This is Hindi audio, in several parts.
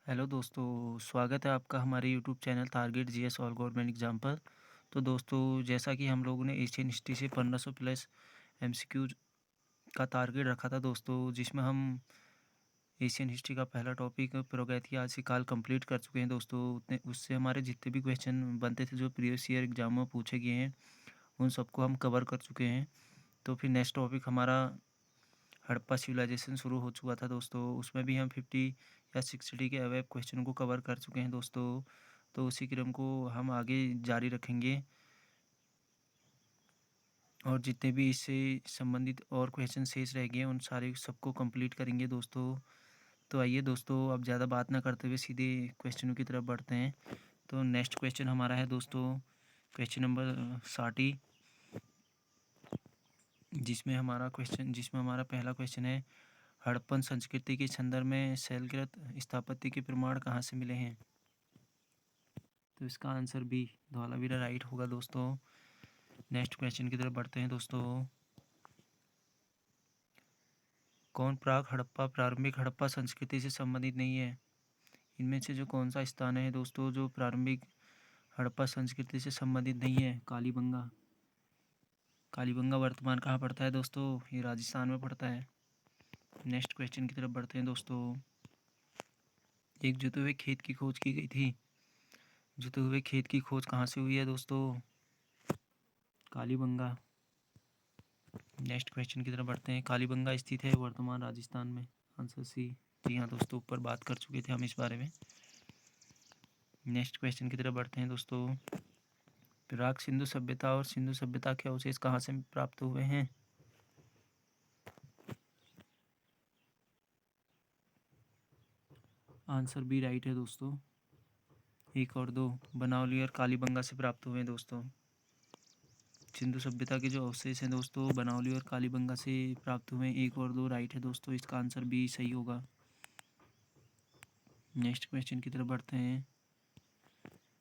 हेलो दोस्तों, स्वागत है आपका हमारे YouTube channel target GS all government exam पर। तो दोस्तों, जैसा कि हम लोगों ने एशियन हिस्ट्री से 1500 प्लस एमसीक्यू का टारगेट रखा था दोस्तों, जिसमें हम एशियन हिस्ट्री का पहला टॉपिक प्रागैतिहासिक काल कंप्लीट कर चुके हैं दोस्तों। उतने उससे हमारे जितने भी क्वेश्चन बनते थे जो प्रीवियस ईयर एग्जाम में पूछे गए हैं, उन सबको हम कवर कर चुके हैं। तो फिर नेक्स्ट टॉपिक हमारा हड़प्पा सिविलाइजेशन शुरू हो चुका था दोस्तों। उसमें भी हम 50 या 60 के अवेव क्वेश्चन को कवर कर चुके हैं दोस्तों। तो उसी क्रम को हम आगे जारी रखेंगे और जितने भी इससे संबंधित और क्वेश्चन शेष रह गए उन सारे सबको कंप्लीट करेंगे दोस्तों। तो आइए दोस्तों, अब ज़्यादा बात ना करते हुए सीधे क्वेश्चनों की तरफ बढ़ते हैं। तो नेक्स्ट क्वेश्चन हमारा है दोस्तों क्वेश्चन नंबर 60, जिसमें हमारा पहला क्वेश्चन है, हड़प्पन संस्कृति के संदर्भ में शैलकृत स्थापत्य के प्रमाण कहाँ से मिले हैं? तो इसका आंसर बी धौलावीरा राइट होगा दोस्तों। नेक्स्ट क्वेश्चन की तरफ बढ़ते हैं दोस्तों। कौन प्रारंभिक हड़प्पा संस्कृति से संबंधित नहीं है? इनमें से जो कौन सा स्थान है दोस्तों जो प्रारंभिक हड़प्पा संस्कृति से संबंधित नहीं है? कालीबंगा। कालीबंगा वर्तमान कहाँ पड़ता है दोस्तों? ये राजस्थान में पड़ता है। नेक्स्ट क्वेश्चन की तरफ बढ़ते हैं दोस्तों। एक जुते हुए खेत की खोज की गई थी। जुते हुए खेत की खोज कहाँ से हुई है दोस्तों? कालीबंगा। नेक्स्ट क्वेश्चन की तरफ बढ़ते हैं। कालीबंगा स्थित है वर्तमान राजस्थान में। Answer C. जी हाँ दोस्तों, ऊपर बात कर चुके थे हम इस बारे में। नेक्स्ट क्वेश्चन की तरफ बढ़ते हैं दोस्तों। प्राक सिंधु सभ्यता और सिंधु सभ्यता के अवशेष कहाँ से प्राप्त हुए हैं? आंसर बी राइट है दोस्तों। एक और दो बनावली और कालीबंगा से प्राप्त हुए हैं दोस्तों। सिंधु सभ्यता के जो अवशेष हैं दोस्तों बनावली और कालीबंगा से प्राप्त हुए हैं। एक और दो राइट है दोस्तों, इसका आंसर बी सही होगा। नेक्स्ट क्वेश्चन की तरफ बढ़ते हैं।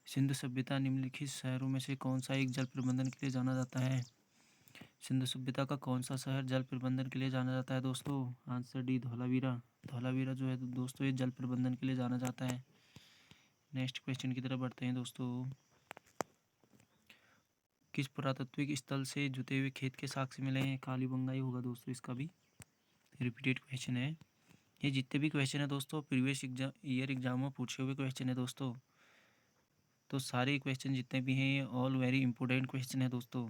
सिंधु सभ्यता निम्नलिखित शहरों में से कौन सा एक जल प्रबंधन के लिए जाना जाता है? सिंधु सभ्यता का कौन सा शहर जल प्रबंधन के लिए जाना जाता है दोस्तों? Answer D Dholavira. धौलावीरा जो है दोस्तों ये जल प्रबंधन के लिए जाना जाता है। नेक्स्ट क्वेश्चन की तरफ बढ़ते हैं दोस्तों। किस पुरातात्विक स्थल से जुते हुए खेत के साक्ष्य मिले हैं? कालीबंगा ही होगा दोस्तों, इसका भी रिपीटेड क्वेश्चन है। ये जितने भी क्वेश्चन है दोस्तों प्रीवियस ईयर एग्जाम में पूछे हुए क्वेश्चन है दोस्तों। तो सारे क्वेश्चन जितने भी हैं ये ऑल वेरी इंपॉर्टेंट क्वेश्चन है दोस्तों।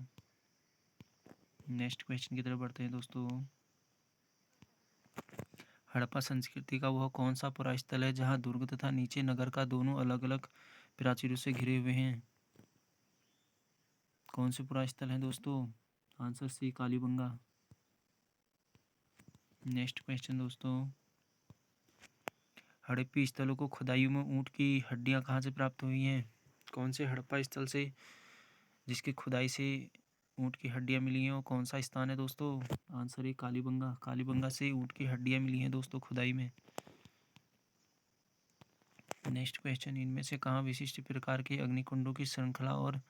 नेक्स्ट क्वेश्चन की तरफ बढ़ते हैं दोस्तों। हड़प्पा संस्कृति का वह कौन सा पुरास्थल है जहाँ दुर्ग तथा नीचे नगर का दोनों अलग अलग प्राचीरों से घिरे हुए हैं? कौन से पुरास्थल हैं दोस्तों? Answer C Kalibangan. Next question दोस्तों। हड़प्पी स्थलों को खुदाइयों में ऊँट की हड्डियाँ कहाँ से प्राप्त हुई हैं? कौन से हड़प्पा स्थल से जिसकी खुदाई से ऊँट की हड्डियाँ मिली हैं वो कौन सा स्थान है दोस्तों? आंसर है कालीबंगा। कालीबंगा से ऊँट की हड्डियाँ मिली हैं दोस्तों खुदाई में। नेक्स्ट क्वेश्चन, इनमें से कहाँ विशिष्ट प्रकार के अग्निकुंडों की श्रृंखला और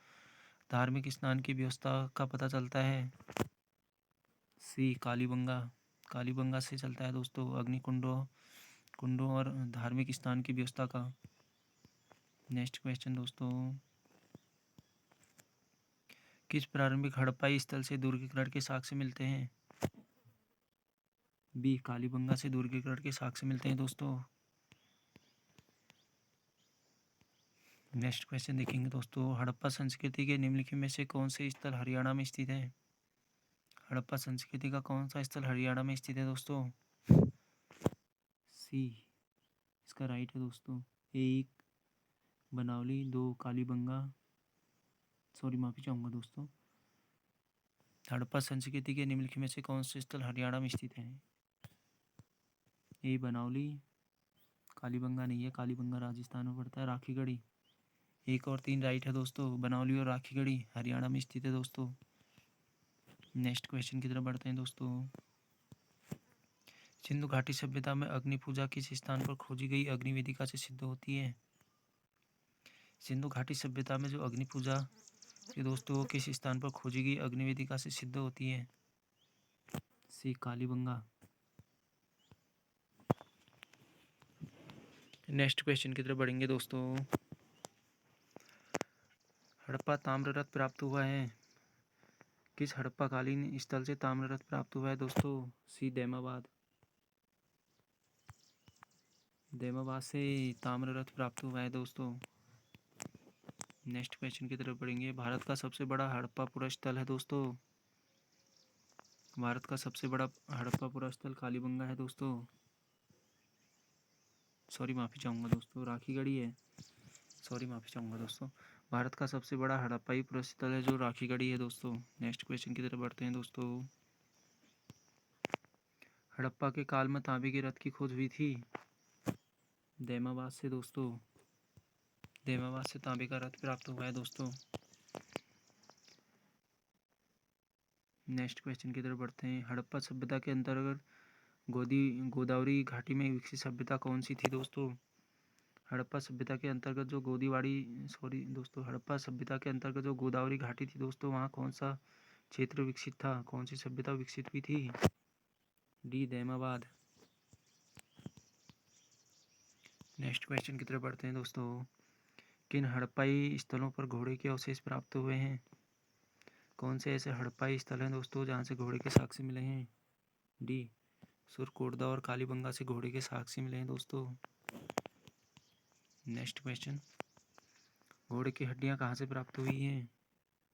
धार्मिक स्नान की व्यवस्था का पता चलता है? सी कालीबंगा। कालीबंगा से चलता है दोस्तों कुंडों और धार्मिक स्नान की व्यवस्था का। नेक्स्ट क्वेश्चन दोस्तों। किस प्रारंभिक हड़प्पाई स्थल से दुर्गीकरण के साक्ष्य मिलते हैं? बी कालीबंगा से दुर्गीकरण के साक्ष्य मिलते हैं दोस्तों। नेक्स्ट क्वेश्चन देखेंगे दोस्तों। हड़प्पा संस्कृति के निम्नलिखित में से कौन से स्थल हरियाणा में स्थित है? हड़प्पा संस्कृति का कौन सा स्थल हरियाणा में स्थित है दोस्तों? सी इसका राइट है दोस्तों। एक बनावली, दो कालीबंगा, सॉरी माफ़ी चाहूँगा दोस्तों। हड़प्पा संस्कृति के निम्नलिखित में से कौन से स्थल हरियाणा में स्थित है? ए बनावली, कालीबंगा नहीं है, कालीबंगा राजस्थान में पड़ता है। राखीगढ़ी, एक और तीन राइट है दोस्तों। बनावली और राखीगढ़ी हरियाणा में स्थित है दोस्तों। नेक्स्ट क्वेश्चन की तरफ बढ़ते हैं दोस्तों। सिंधु घाटी सभ्यता में अग्नि पूजा किस स्थान पर खोजी गई अग्नि वेदिका से सिद्ध होती है? सिंधु घाटी सभ्यता में जो अग्नि पूजा के दोस्तों वो किस स्थान पर खोजी गई अग्नि वेदिका से सिद्ध होती है? सी कालीबंगा। नेक्स्ट क्वेश्चन की तरफ बढ़ेंगे दोस्तों। हड़प्पा ताम्र रथ प्राप्त हुआ है। किस हड़प्पा कालीन स्थल से ताम्र रथ प्राप्त हुआ है दोस्तों? सी दैमाबाद। दैमाबाद से ताम्र रथ प्राप्त हुआ है दोस्तों। नेक्स्ट क्वेश्चन की तरफ बढ़ेंगे। भारत का सबसे बड़ा हड़प्पा पुरस्स्थल है दोस्तों। भारत का सबसे बड़ा हड़प्पा पुरस्स्थल कालीबंगा है दोस्तों। सॉरी माफ़ी चाहूँगा दोस्तों, राखीगढ़ी है। सॉरी माफ़ी चाहूँगा दोस्तों। भारत का सबसे बड़ा हड़प्पाई पुरस्स्थल है जो राखीगढ़ी है दोस्तों। नेक्स्ट क्वेश्चन की तरफ बढ़ते हैं दोस्तों। हड़प्पा के काल में तांबे के रथ की खोज हुई थी। दैमाबाद से दोस्तों। दैमाबाद से तांबे का रथ प्राप्त हुआ है दोस्तों। नेक्स्ट क्वेश्चन की तरफ बढ़ते हैं। हड़प्पा सभ्यता के अंतर्गत गोदावरी घाटी में विकसित सभ्यता कौन सी थी दोस्तों? हड़प्पा सभ्यता के अंतर्गत जो हड़प्पा सभ्यता के अंतर्गत जो गोदावरी घाटी थी दोस्तों, वहाँ कौन सा क्षेत्र विकसित था? कौन सी सभ्यता विकसित हुई थी? डी दैमाबाद। नेक्स्ट क्वेश्चन की तरफ बढ़ते हैं दोस्तों। किन हड़प्पाई स्थलों पर घोड़े के अवशेष प्राप्त हुए हैं? कौन से ऐसे हड़प्पाई स्थल हैं दोस्तों जहाँ से घोड़े के साक्ष्य मिले हैं? डी सुरकोटदा और कालीबंगा से घोड़े के साक्ष्य मिले हैं दोस्तों। Next question. घोड़े की हड्डियाँ कहाँ से प्राप्त हुई हैं?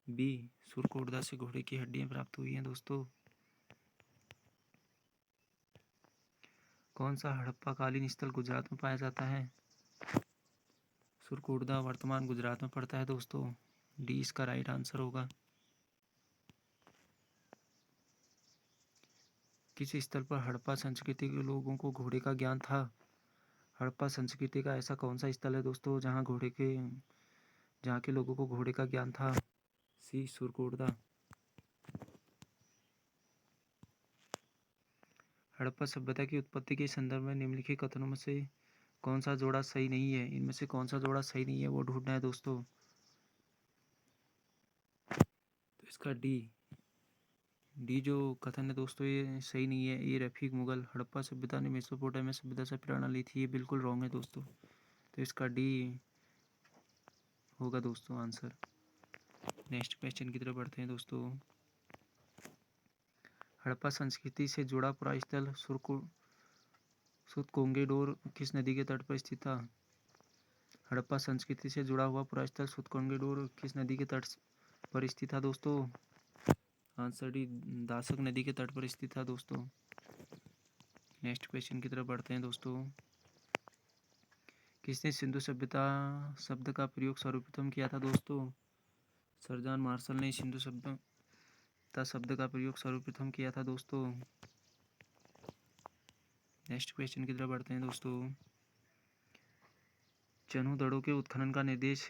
बी सुरकोटदा से घोड़े की हड्डियाँ प्राप्त हुई हैं दोस्तों। कौन सा हड़प्पा कालीन स्थल गुजरात में पाया जाता है? सुरकोटदा वर्तमान गुजरात में पड़ता है दोस्तों। डी इसका राइट आंसर होगा। किस स्थल पर हड़प्पा संस्कृति के लोगों को घोड़े का ज्ञान था? हड़प्पा संस्कृति का ऐसा कौन सा स्थल है दोस्तों जहाँ के लोगों को घोड़े का ज्ञान था? सी सुरकोटदा। हड़प्पा सभ्यता की उत्पत्ति के संदर्भ में निम्नलिखित कथनों में से कौन सा जोड़ा सही नहीं है? इनमें से कौन सा जोड़ा सही नहीं है वो ढूंढना है दोस्तों। तो इसका डी जो कथन है दोस्तों ये सही नहीं है। ये रफीक मुगल हड़प्पा सभ्यता ने मेसोपोटामिया सभ्यता से प्रेरणा ली थी, ये बिल्कुल रॉन्ग है दोस्तों। तो इसका डी होगा दोस्तों आंसर। नेक्स्ट क्वेश्चन की तरफ बढ़ते हैं दोस्तों। हड़प्पा संस्कृति से जुड़ा पुरा स्थल सुतकोंगेडोर किस नदी के तट पर स्थित था? हड़प्पा संस्कृति से जुड़ा हुआ पुरा स्थल सुतकोंगेडोर किस नदी के तट पर स्थित था दोस्तों? आंसर डी दासक नदी के तट पर स्थित था दोस्तों। नेक्स्ट क्वेश्चन की तरफ बढ़ते हैं दोस्तों। किसने सिंधु सभ्यता शब्द का प्रयोग सर्वप्रथम किया था दोस्तों? सर जॉन मार्शल ने सिंधु सभ्यता शब्द का प्रयोग सर्वप्रथम किया था दोस्तों। नेक्स्ट क्वेश्चन की तरफ बढ़ते हैं दोस्तों। चन्हू दड़ों के उत्खनन का निर्देश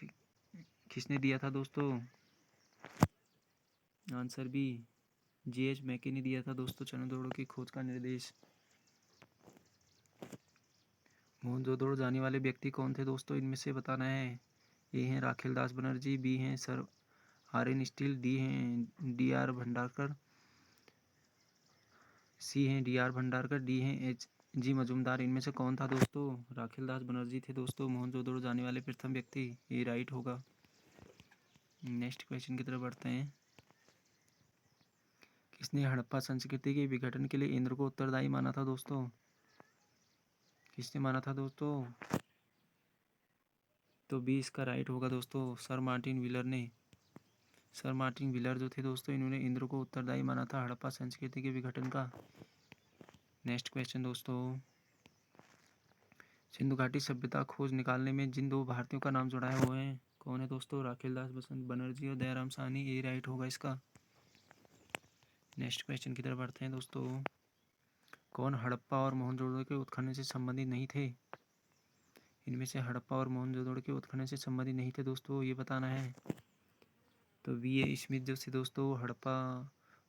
किसने दिया था दोस्तों? Answer B J.H. मैके ने दिया था दोस्तों चन्हू दड़ों की खोज का निर्देश। मोहनजोदड़ो जाने वाले व्यक्ति कौन थे दोस्तों? इनमें से बताना है। ए हैं राखेल दास बनर्जी, बी हैं सर R.N. स्टील, डी हैं D.R. भंडारकर, सी हैं D.R. भंडारकर, डी हैं H.G. मजूमदार। इनमें से कौन था दोस्तों? राखेल दास बनर्जी थे दोस्तों मोहनजोदड़ो जाने वाले प्रथम व्यक्ति, ये राइट होगा। नेक्स्ट क्वेश्चन की तरफ बढ़ते हैं। किसने हड़प्पा संस्कृति के विघटन के लिए इंद्र को उत्तरदायी माना था दोस्तों? किसने माना था दोस्तों? तो बी इसका राइट होगा दोस्तों, सर मार्टिन व्हीलर ने। सर मार्टिन व्हीलर जो थे दोस्तों, इन्होंने इंद्र को उत्तरदायी माना था हड़प्पा संस्कृति के विघटन का। नेक्स्ट क्वेश्चन दोस्तों। सिंधु घाटी सभ्यता खोज निकालने में जिन दो भारतीयों का नाम जुड़ा है वो है कौन है दोस्तों? राखेल दास बसंत बनर्जी और दयाराम साहनी, ये राइट होगा इसका। नेक्स्ट क्वेश्चन की तरफ बढ़ते हैं दोस्तों। कौन हड़प्पा और मोहनजोदड़ो के उत्खनन से संबंधित नहीं थे? इनमें से हड़प्पा और मोहनजोदड़ो के उत्खनन से संबंधित नहीं थे दोस्तों, ये बताना है। तो V.A. स्मिथ जो थे दोस्तों हड़प्पा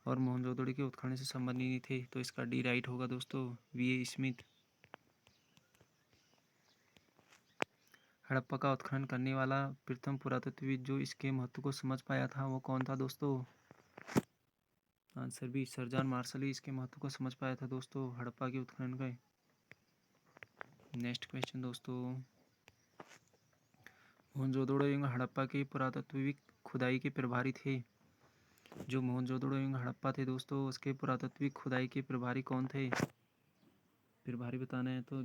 और मोहनजोदड़ो के उत्खनन से संबंधित नहीं थे, तो इसका डी राइट होगा दोस्तों, V.A. स्मिथ। हड़प्पा का उत्खनन करने वाला प्रथम पुरातत्वविद जो इसके महत्व को समझ पाया था वो कौन था दोस्तों? Answer B sir John Marshall ही इसके महत्व को समझ पाया था दोस्तों हड़प्पा के उत्खनन का। नेक्स्ट क्वेश्चन दोस्तों। मोहनजोदड़ो एवं हड़प्पा के पुरातत्विक खुदाई के प्रभारी थे। जो मोहनजोदड़ो एवं हड़प्पा थे दोस्तों, उसके पुरातत्विक खुदाई के प्रभारी कौन थे? प्रभारी बताना है तो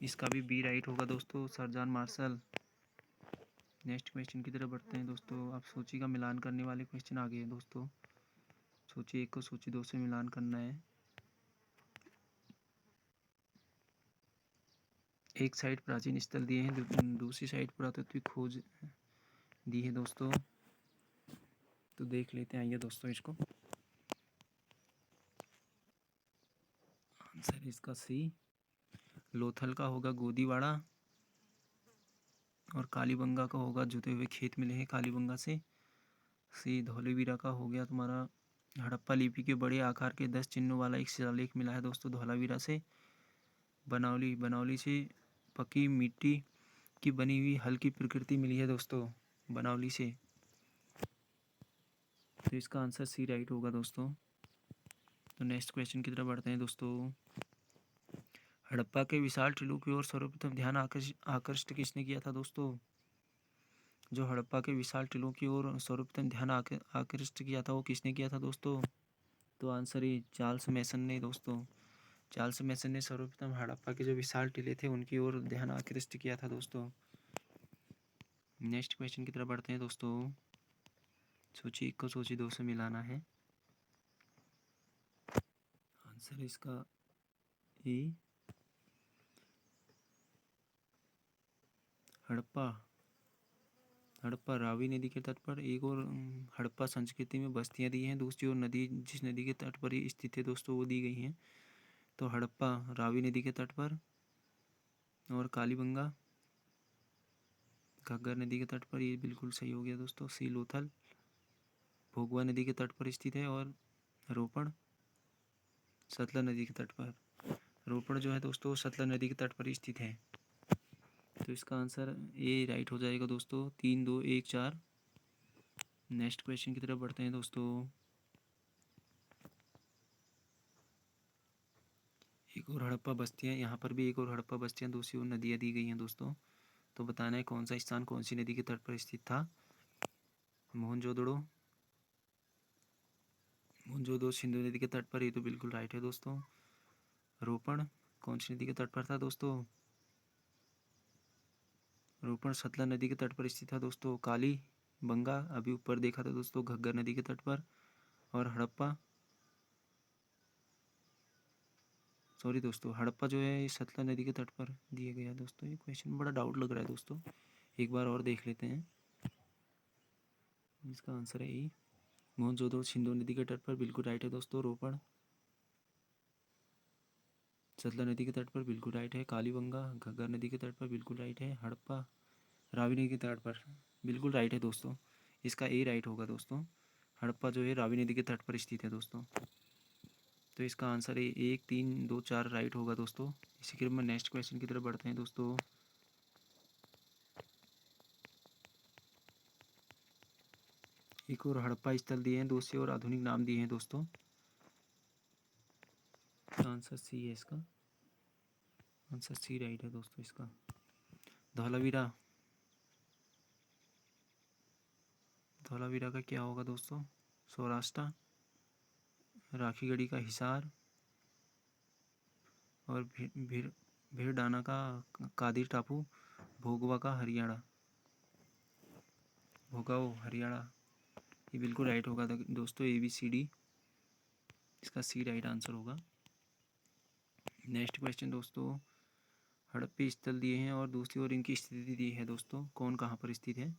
इसका भी बी राइट होगा दोस्तों, sir John martial. Next question की तरफ बढ़ते हैं दोस्तों। आप सूची का मिलान करने वाले क्वेश्चन आ गए हैं दोस्तों। सूची 1 को सूची 2 से मिलान करना है। एक साइड प्राचीन स्थल दिए हैं, दूसरी साइड पुरातत्विक खोज दी है दोस्तों। तो देख लेते हैं, आइए दोस्तों इसको। आंसर इसका सी, लोथल का होगा गोदीवाड़ा, और कालीबंगा का होगा जुते हुए खेत मिले हैं कालीबंगा से। सी, धौलावीरा का हो गया तुम्हारा हड़प्पा लिपि के बड़े आकार के 10 चिन्हों वाला एक शिलालेख मिला है दोस्तों धौलावीरा से। बनौली से पक्की मिट्टी की बनी हुई हल्की प्रकृति मिली है दोस्तों बनौली से। तो इसका आंसर सी राइट होगा दोस्तों। तो नेक्स्ट क्वेश्चन की तरफ बढ़ते हैं दोस्तों। हड़प्पा के विशाल टीलों की ओर सर्वप्रथम ध्यान आकृष्ट किसने किया था दोस्तों? जो हड़प्पा के विशाल टीलों की ओर सर्वप्रथम ध्यान आकृष्ट किया था वो किसने किया था दोस्तों? तो आंसर ये चार्ल्स मैसन ने दोस्तों। चार्ल्स मैसन ने सर्वप्रथम हड़प्पा के जो विशाल टीले थे उनकी ओर ध्यान आकृष्ट किया था दोस्तों। नेक्स्ट क्वेश्चन की तरफ बढ़ते हैं दोस्तों। सूची 1 को सूची 2 से मिलाना है। आंसर इसका ए, हड़प्पा रावी नदी के तट पर। एक और हड़प्पा संस्कृति में बस्तियां दी हैं, दूसरी ओर नदी जिस नदी के तट पर स्थित है दोस्तों वो दी गई हैं। तो हड़प्पा रावी नदी के तट पर, और कालीबंगा घग्गर नदी के तट पर, ये बिल्कुल सही हो गया दोस्तों। सी, लोथल भोगवा नदी के तट पर स्थित है, और रोपड़ सतलज नदी के तट पर। रोपड़ जो है दोस्तों सतलज नदी के तट पर स्थित है। तो इसका आंसर ए राइट हो जाएगा दोस्तों। 3, 2, 1, 4। नेक्स्ट क्वेश्चन की तरफ बढ़ते हैं दोस्तों। एक और हड़प्पा बस्तियाँ, यहाँ पर भी एक और हड़प्पा बस्तियाँ, दूसरी ओर नदियाँ दी गई हैं दोस्तों। तो बताना है कौन सा स्थान कौन सी नदी के तट पर स्थित था। मोहनजोदड़ो सिंधु नदी के तट पर, ये तो बिल्कुल राइट है दोस्तों। रोपड़ कौन सी नदी के तट पर था दोस्तों? रोपड़ सतलज नदी के तट पर स्थित था दोस्तों। काली बंगा अभी ऊपर देखा था दोस्तों घग्गर नदी के तट पर। और हड़प्पा, सॉरी दोस्तों, हड़प्पा जो है ये सतलज नदी के तट पर दिया गया दोस्तों। ये क्वेश्चन बड़ा डाउट लग रहा है दोस्तों, एक बार और देख लेते हैं। इसका आंसर है ई, मोहनजोदड़ो सिंधु नदी के तट पर, बिल्कुल राइट है दोस्तों। रोपड़ सतलज नदी के तट पर, बिल्कुल राइट है। कालीबंगा घग्गर नदी के तट पर, बिल्कुल राइट है। हड़प्पा रावी नदी के तट पर, बिल्कुल राइट है दोस्तों। इसका ए राइट होगा दोस्तों। हड़प्पा जो है रावी नदी के तट पर स्थित है दोस्तों। तो इसका आंसर है 1, 3, 2, 4 राइट होगा दोस्तों। इसी क्रम में नेक्स्ट क्वेश्चन की तरफ बढ़ते हैं दोस्तों। एक और हड़प्पा स्थल दिए हैं, दूसरे और आधुनिक नाम दिए हैं दोस्तों। आंसर सी है इसका। आंसर सी राइट है दोस्तों इसका। धौलावीरा का क्या होगा दोस्तों? सौराष्ट्र, राखीगढ़ी का हिसार, और भिड़डाना का कादिर टापू, भोगवा का हरियाणा, भोगाओ हरियाणा। ये बिल्कुल राइट होगा दोस्तों, ABCD इसका सी राइट आंसर होगा। नेक्स्ट क्वेश्चन दोस्तों। हड़प्पी स्थल दिए हैं और दूसरी ओर इनकी स्थिति दी है दोस्तों, कौन कहाँ पर स्थित है।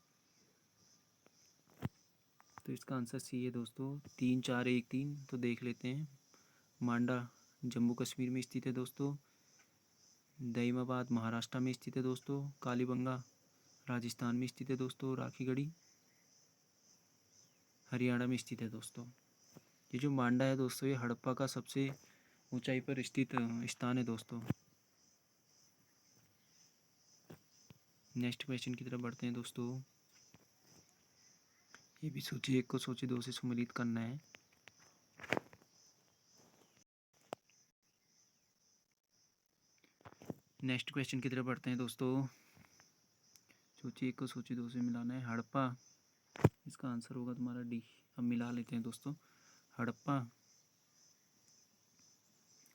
तो इसका आंसर सी है दोस्तों। 3, 4, 1, 3। तो देख लेते हैं। मांडा जम्मू कश्मीर में स्थित है दोस्तों। दईमाबाद महाराष्ट्र में स्थित है दोस्तों। कालीबंगा राजस्थान में स्थित है दोस्तों। राखीगढ़ी हरियाणा में स्थित है दोस्तों। ये जो मांडा है दोस्तों ये हड़प्पा का सबसे ऊंचाई पर स्थित स्थान है दोस्तों। नेक्स्ट क्वेश्चन की तरफ बढ़ते हैं दोस्तों। ये भी सूची 1 को सूची 2 से सम्मिलित करना है। नेक्स्ट क्वेश्चन की तरफ बढ़ते हैं दोस्तों। सोचिए 1 को सोचिए 2 से मिलाना है। हड़प्पा, इसका आंसर होगा तुम्हारा डी। अब मिला लेते हैं दोस्तों। हड़प्पा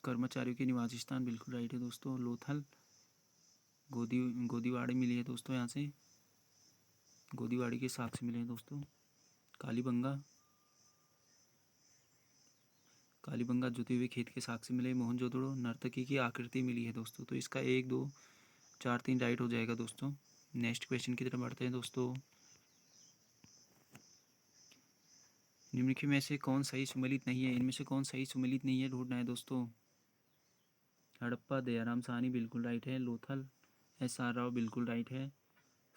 कर्मचारियों के निवास स्थान बिल्कुल राइट है दोस्तों। लोथल गोदीवाड़ी मिली है दोस्तों, यहाँ से गोदीवाड़ी के साक्ष्य मिले हैं दोस्तों। कालीबंगा जुते हुए खेत के साक्ष्य मिले। मोहनजोदड़ो नर्तकी की आकृति मिली है दोस्तों। तो इसका 1 2 4 3 राइट हो जाएगा दोस्तों। नेक्स्ट क्वेश्चन की तरफ बढ़ते हैं दोस्तों। निम्नलिखित में से कौन सही सुमेलित नहीं है? इनमें से कौन सही सुमेलित नहीं है ढूंढना है दोस्तों। हड़प्पा दयाराम साहनी बिल्कुल राइट है। लोथल SR राव बिल्कुल राइट है।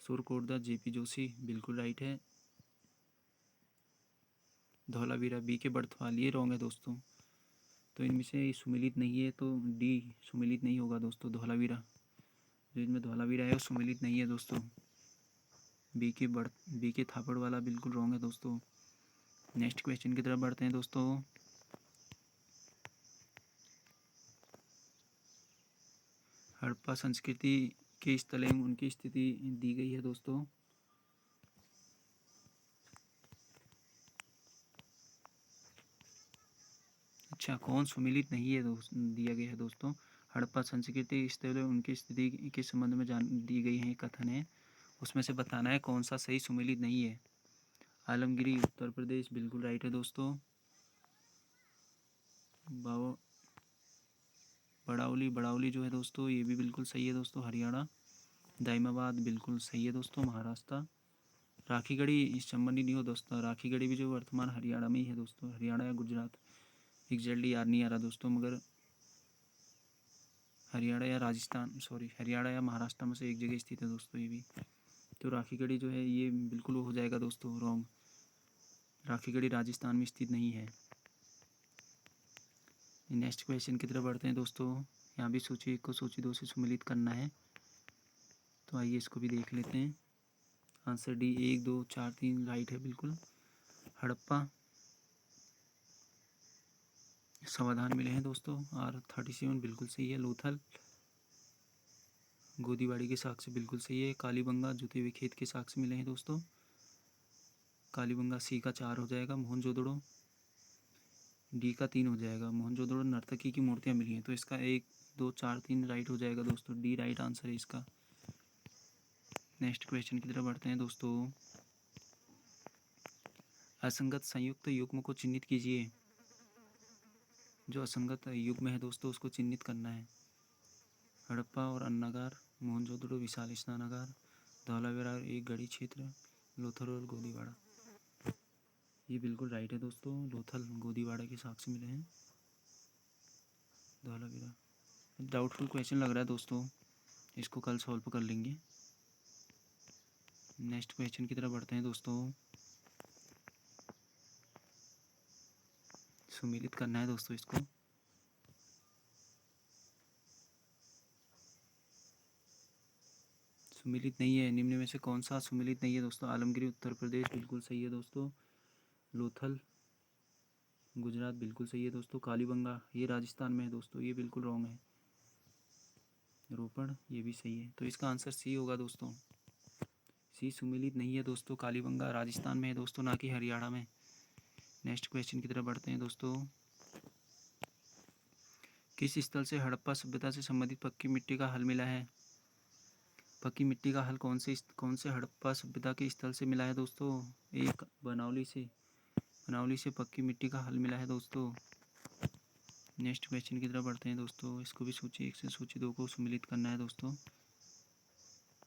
सुरकोटदा JP जोशी बिल्कुल राइट है। धौलावीरा BK बर्थवाल ये रॉन्ग है दोस्तों। तो इनमें से सुमेलित नहीं है, तो डी सुमेलित नहीं होगा दोस्तों। धौलावीरा, जो इनमें धौलावीरा है वो सुमेलित नहीं है दोस्तों। BK थापड़ वाला बिल्कुल रॉन्ग है दोस्तों। नेक्स्ट क्वेश्चन की तरफ बढ़ते हैं दोस्तों। हड़प्पा संस्कृति के स्थल एवं उनकी स्थिति दी गई है दोस्तों। अच्छा, कौन सुमेलित नहीं है दिया गया है दोस्तों। हड़प्पा संस्कृति स्थल एवं उनकी स्थिति के संबंध में जान दी गई है, कथन है। उसमें से बताना है कौन सा सही सुमेलित नहीं है। आलमगिरी उत्तर प्रदेश बिल्कुल राइट है दोस्तों। बड़ावली जो है दोस्तों ये भी बिल्कुल सही है दोस्तों, हरियाणा। दाइमाबाद बिल्कुल सही है दोस्तों, महाराष्ट्र। राखीगढ़ी इस संबंधी नहीं हो दोस्तों। राखीगढ़ी भी जो वर्तमान हरियाणा में ही है दोस्तों, हरियाणा या गुजरात एग्जैक्टली याद नहीं आ रहा दोस्तों, मगर हरियाणा या महाराष्ट्र में से एक जगह स्थित है दोस्तों ये भी। तो राखीगढ़ी जो है ये बिल्कुल हो जाएगा दोस्तों रॉन्ग। राखीगढ़ी राजस्थान में स्थित नहीं है। नेक्स्ट क्वेश्चन की तरफ बढ़ते हैं दोस्तों। यहाँ भी सूची 1 को सूची 2 से सम्मिलित करना है, तो आइए इसको भी देख लेते हैं। आंसर डी 1 2 4 3 राइट है बिल्कुल। हड़प्पा समाधान मिले हैं दोस्तों। R37 बिल्कुल सही है। लोथल गोदीवाड़ी के साक्ष्य बिल्कुल सही है। कालीबंगा जुते हुए खेत के साक्ष्य मिले हैं दोस्तों। कालीबंगा C का 4 हो जाएगा। मोहनजोदड़ो D का 3 हो जाएगा। मोहनजोदड़ो नर्तकी की मूर्तियाँ मिली हैं, तो इसका 1 2 4 3 राइट हो जाएगा दोस्तों। डी राइट आंसर है इसका। नेक्स्ट क्वेश्चन की तरफ बढ़ते हैं दोस्तों। असंगत संयुक्त युग्म को चिन्हित कीजिए। जो असंगत युग्म है दोस्तों उसको चिन्हित करना है। हड़प्पा और अन्नागार, मोहनजोदड़ो विशाल स्नानागार, धौलावीरा एक गढ़ी क्षेत्र, लोथल और गोदीवाड़ा। ये बिल्कुल राइट है दोस्तों। लोथल गोदीवाड़ा के साक्ष्य मिले हैं। धौलावीरा डाउटफुल क्वेश्चन लग रहा है दोस्तों, इसको कल सॉल्व कर लेंगे। नेक्स्ट क्वेश्चन की तरफ बढ़ते हैं दोस्तों। सुमेलित करना है दोस्तों इसको। सुमेलित नहीं है। निम्न में से कौन सा सुमेलित नहीं है दोस्तों। आलमगिरी उत्तर प्रदेश बिल्कुल सही है दोस्तों। लोथल गुजरात बिल्कुल सही है दोस्तों। कालीबंगा ये राजस्थान में है दोस्तों, ये बिल्कुल रॉन्ग है। रोपड़ ये भी सही है। तो इसका आंसर C होगा दोस्तों। C सुमेलित नहीं है दोस्तों। कालीबंगा राजस्थान में है दोस्तों, ना कि हरियाणा में। नेक्स्ट क्वेश्चन की तरफ बढ़ते हैं दोस्तों। किस स्थल से हड़प्पा सभ्यता से संबंधित पक्की मिट्टी का हल मिला है? पक्की मिट्टी का हल कौन से हड़प्पा सभ्यता के स्थल से मिला है दोस्तों? एक बनावली से पक्की मिट्टी का हल मिला है दोस्तों। नेक्स्ट क्वेश्चन की तरफ बढ़ते हैं दोस्तों। इसको भी सूची 1 से सूची 2 को सम्मिलित करना है दोस्तों।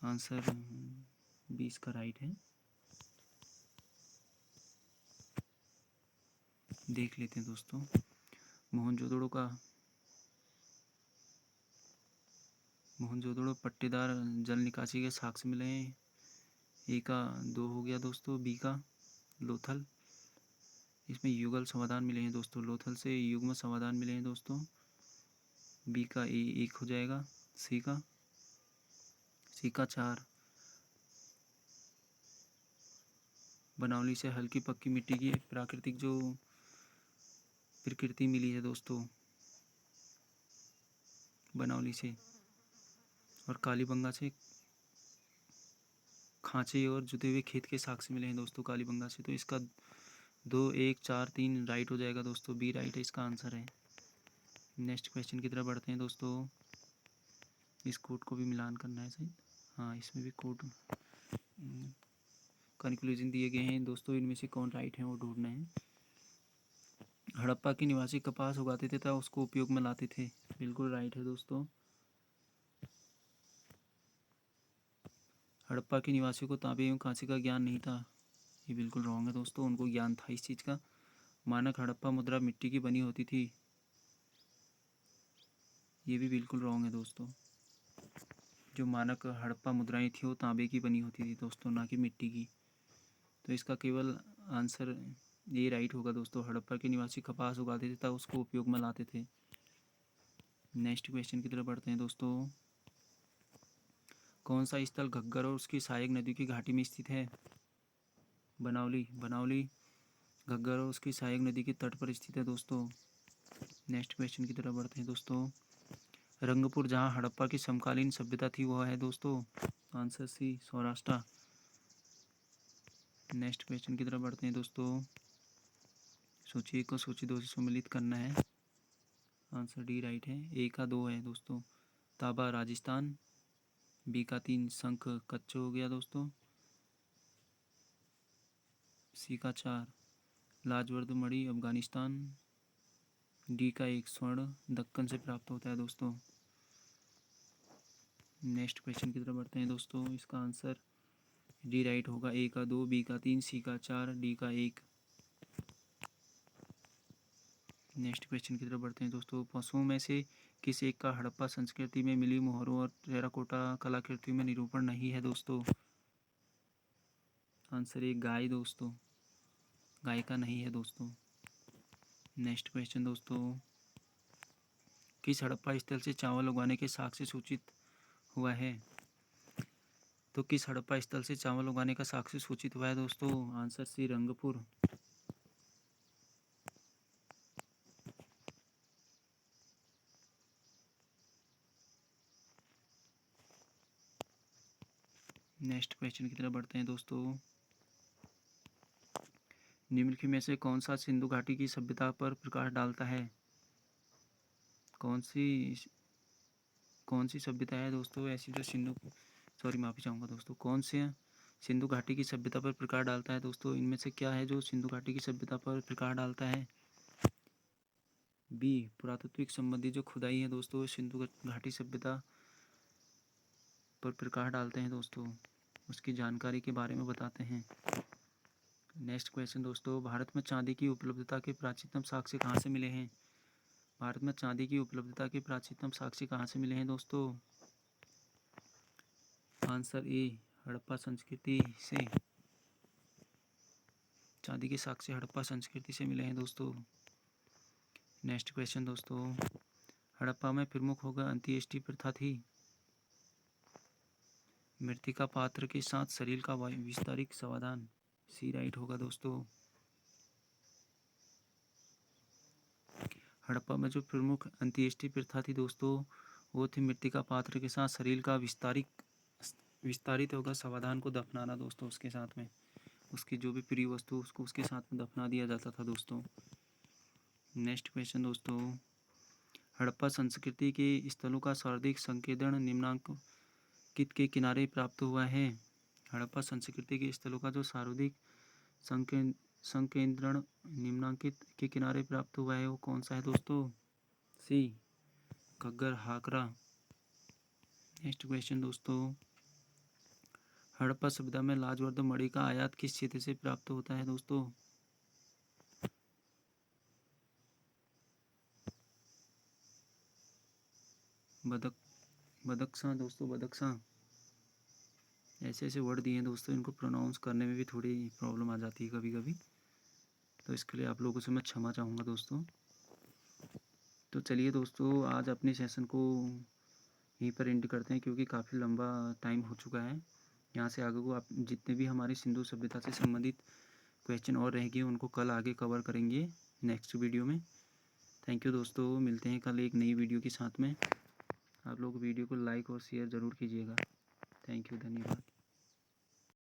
आंसर 20 का राइट है। देख लेते हैं दोस्तों। मोहनजोदड़ो पट्टेदार जल निकासी के साक्ष्य मिले हैं। ए का 2 हो गया दोस्तों। बी का लोथल, इसमें युगल समाधान मिले हैं दोस्तों। लोथल से युग्म समाधान मिले हैं दोस्तों। बी का ए 1 हो जाएगा। सी का 4। बनावली से हल्की पक्की मिट्टी की प्राकृतिक जो प्रकृति मिली है दोस्तों बनावली से। और कालीबंगा से खांचे और जुते हुए खेत के साक्ष्य मिले हैं दोस्तों कालीबंगा से। तो इसका 2, 1, 4, 3 राइट हो जाएगा दोस्तों। बी राइट है इसका आंसर है। नेक्स्ट क्वेश्चन की तरफ बढ़ते हैं दोस्तों। इस कोड को भी मिलान करना है सही। हाँ, इसमें भी कोड कंक्लूजन दिए गए हैं दोस्तों। इनमें से कौन राइट है वो ढूंढना है। हड़प्पा के निवासी कपास उगाते थे तथा उसको उपयोग में लाते थे। बिल्कुल राइट है दोस्तों। हड़प्पा के निवासियों को तांबे एवं कांसे का ज्ञान नहीं था। ये बिल्कुल रॉन्ग है दोस्तों, उनको ज्ञान था इस चीज़ का। मानक हड़प्पा मुद्रा मिट्टी की बनी होती थी। ये भी बिल्कुल रॉन्ग है दोस्तों। जो मानक हड़प्पा मुद्राएं थी वो तांबे की बनी होती थी दोस्तों, ना कि मिट्टी की। तो इसका केवल आंसर ये राइट होगा दोस्तों। हड़प्पा के निवासी कपास उगाते थे तथा उसको उपयोग में लाते थे। नेक्स्ट क्वेश्चन की तरफ बढ़ते हैं दोस्तों। कौन सा स्थल घग्गर और उसकी सहायक नदी की घाटी में स्थित है? बनावली। बनावली घग्गर और उसकी सहायक नदी के तट पर स्थित है दोस्तों। नेक्स्ट क्वेश्चन की तरफ बढ़ते हैं दोस्तों। रंगपुर जहाँ हड़प्पा की समकालीन सभ्यता थी वह है दोस्तों। Answer C Saurashtra. Next question की तरफ बढ़ते हैं दोस्तों। सूची 1 को सूची 2 से सम्मिलित करना है। आंसर डी राइट है। ए का 2 है दोस्तों, ताबा राजस्थान। बी का 3 शंख कच्छ हो गया दोस्तों। सी का 4 लाजवर्द मणि अफगानिस्तान। डी का 1 स्वर्ण दक्कन से प्राप्त होता है दोस्तों। नेक्स्ट क्वेश्चन की तरफ बढ़ते हैं दोस्तों। इसका आंसर डी राइट होगा। ए का 2, बी का 3, सी का 4, डी का 1। नेक्स्ट क्वेश्चन की तरफ बढ़ते हैं दोस्तों। पशुओं में से किस एक का हड़प्पा संस्कृति में मिली मोहरों और टेराकोटा कलाकृतियों में निरूपण नहीं है दोस्तों? आंसर ए गाय दोस्तों, गाय का नहीं है दोस्तों। नेक्स्ट क्वेश्चन दोस्तों। किस हड़प्पा स्थल से चावल उगाने के साक्ष्य सूचित हुआ है? तो किस हड़प्पा स्थल से चावल उगाने का साक्ष्य सूचित हुआ है दोस्तों? Answer C Rangpur. Next question की तरफ बढ़ते हैं दोस्तों। निम्नलिखित में से कौन सा सिंधु घाटी की सभ्यता पर प्रकाश डालता है? कौन सी सभ्यता है दोस्तों ऐसी जो माफ़ी चाहूँगा दोस्तों। कौन से सिंधु घाटी की सभ्यता पर प्रकाश डालता है दोस्तों? इनमें से क्या है जो सिंधु घाटी की सभ्यता पर प्रकाश डालता है? बी पुरातात्विक संबंधी जो खुदाई है दोस्तों, सिंधु घाटी सभ्यता पर प्रकाश डालते हैं दोस्तों, उसकी जानकारी के बारे में बताते हैं। नेक्स्ट क्वेश्चन दोस्तों। भारत में चांदी की उपलब्धता के प्राचीनतम साक्ष्य कहाँ से मिले हैं? भारत में चांदी की उपलब्धता के प्राचीनतम साक्ष्य कहाँ से मिले हैं दोस्तों? आंसर ए हड़प्पा संस्कृति से। चांदी के साक्ष्य हड़प्पा संस्कृति से मिले हैं दोस्तों। नेक्स्ट क्वेश्चन दोस्तों। हड़प्पा में प्रमुख होकर अंत्येष्टि प्रथा थी। मृतिका पात्र के साथ शरीर का विस्तारित समाधान। सी राइट होगा दोस्तों। हड़प्पा में जो प्रमुख अंत्येष्टि प्रथा थी दोस्तों वो थी मृतिका पात्र के साथ शरीर का विस्तारित होकर समाधान को दफनाना दोस्तों। उसके साथ में उसकी जो भी प्रिय वस्तु उसको उसके साथ में दफना दिया जाता था दोस्तों। नेक्स्ट क्वेश्चन दोस्तों। हड़प्पा संस्कृति के स्थलों का सर्वाधिक संकेंद्रण निम्नांकित के किनारे प्राप्त हुआ है। हड़प्पा संस्कृति के स्थलों का जो सर्वाधिक संकेंद्रण निम्नांकित के किनारे प्राप्त हुआ है वो कौन सा है दोस्तों? सी घग्गर हाकरा। नेक्स्ट क्वेश्चन दोस्तों। हड़प्पा सभ्यता में लाजवर्द मणि का आयात किस क्षेत्र से प्राप्त होता है दोस्तों? बदख्शां दोस्तों, बदख्शां। ऐसे ऐसे वर्ड दिए हैं दोस्तों, इनको प्रोनाउंस करने में भी थोड़ी प्रॉब्लम आ जाती है कभी कभी, तो इसके लिए आप लोगों से मैं क्षमा चाहूँगा दोस्तों। तो चलिए दोस्तों आज अपने सेशन को यहीं पर एंड करते हैं क्योंकि काफ़ी लंबा टाइम हो चुका है। यहाँ से आगे को आप जितने भी हमारी सिंधु सभ्यता से संबंधित क्वेश्चन और रहेंगे उनको कल आगे कवर करेंगे नेक्स्ट वीडियो में। थैंक यू दोस्तों, मिलते हैं कल एक नई वीडियो के साथ में। आप लोग वीडियो को लाइक और शेयर ज़रूर कीजिएगा। थैंक यू, धन्यवाद।